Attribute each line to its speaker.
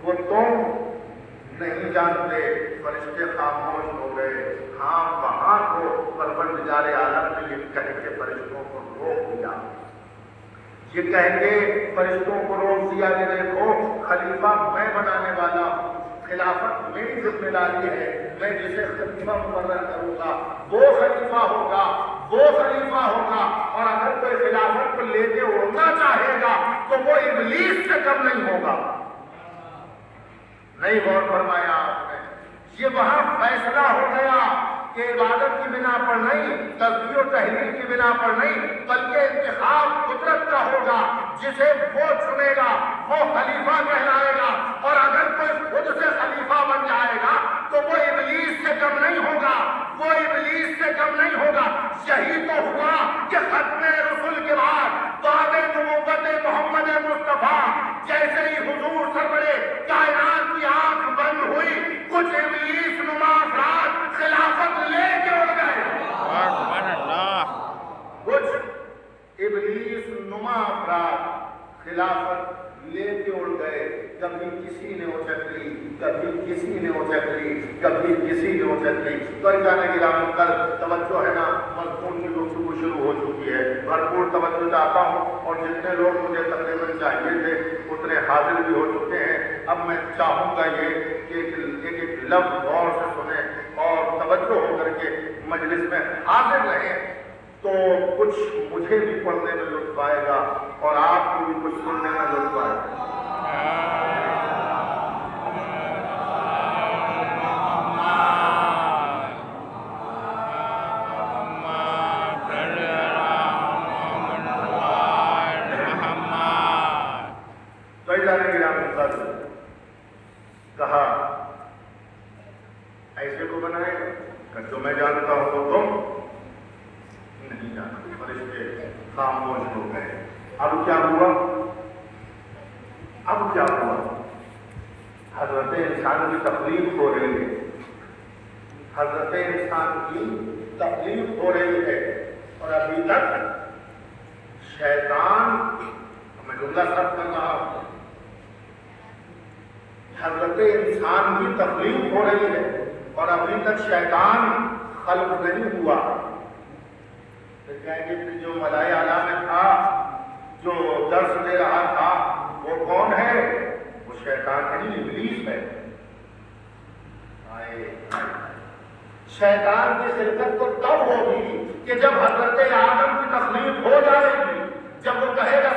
Speaker 1: وہ تم نہیں جانتے، فرشتے خاموش ہو گئے۔ ہاں وہاں کو پروردگار عالم نے یہ کہہ کے فرشتوں کو روک دیا، یہ کہہ کے فرشتوں کو روک دیا کہ دیکھو خلیفہ میں بنانے والا ہوں، خلافت میری ذمہ داری ہے، میں جسے خلیفہ مقرر کروں گا وہ خلیفہ ہوگا، وہ خلیفہ ہوگا، اور اگر کوئی خلافت کو لے کے اڑنا چاہے گا تو وہ ابلیس سے کم نہیں ہوگا۔ نہیں غور فرمایا آپ نے؟ یہ وہاں فیصلہ ہو گیا کہ عبادت کی بنا پر نہیں، تسبیح و تحلیل کی بنا پر نہیں، بلکہ انتخاب قدرت کا ہوگا، جسے وہ چنے گا وہ خلیفہ کہلائے گا، اور اگر کوئی خود سے خلیفہ بن جائے گا تو وہ ابلیس سے کم نہیں ہوگا، وہ ابلیس سے کم نہیں ہوگا۔ یہی تو ہوا کہ ختم رسول کے بعد بعد نبوت محمد مصطفیٰ جیسے ہی حضور سرورے کائنات کی آنکھ بند ہوئی، کچھ ابلیس نما افراد خلافت لے کے اڑ گئے۔ کچھ ابلیس نما افراد خلافت لے کے اڑ گئے۔ کبھی کسی نے اچک لی، کبھی کسی نے اچک لی، کبھی کسی نے اچک لی۔ تو جانے کی رام کل توجہ ہے نا، مضمون کی گفتگو شروع ہو چکی ہے، بھرپور توجہ چاہتا ہوں، اور جتنے لوگ مجھے تقریباً چاہیے تھے اتنے حاضر بھی ہو چکے ہیں۔ اب میں چاہوں گا یہ کہ ایک لفظ غور سے سنیں اور توجہ ہو کر کے مجلس میں حاضر رہیں، تو کچھ مجھے بھی پڑھنے میں لطف آئے گا اور آپ کو بھی کچھ سننے میں لطف آئے گا۔ کہا ایسے کو بنائے گا کہ جو میں جانتا ہوں تو تم نہیں جانتے۔ فرشتے خاموش ہو گئے۔ اب کیا ہوا؟ اب کیا ہوا؟ حضرت انسان کی تکلیف ہو رہی ہے، حضرت انسان کی تکلیف ہو رہی ہے، اور ابھی تک شیطان، میں جملہ سب کر رہا ہوں، حضرت انسان کی تکلیف ہو رہی ہے اور ابھی تک شیطان خلق نہیں ہوا۔ پھر کہیں گے کہ جو ملائے اعلیٰ میں تھا، جو درس دے رہا تھا، وہ کون ہے؟ وہ شیطان نہیں، ابلیس ہے۔ شیطان کی خلقت تو تب ہوگی کہ جب حضرت آدم کی تخلیق ہو جائے گی، جب وہ کہے گا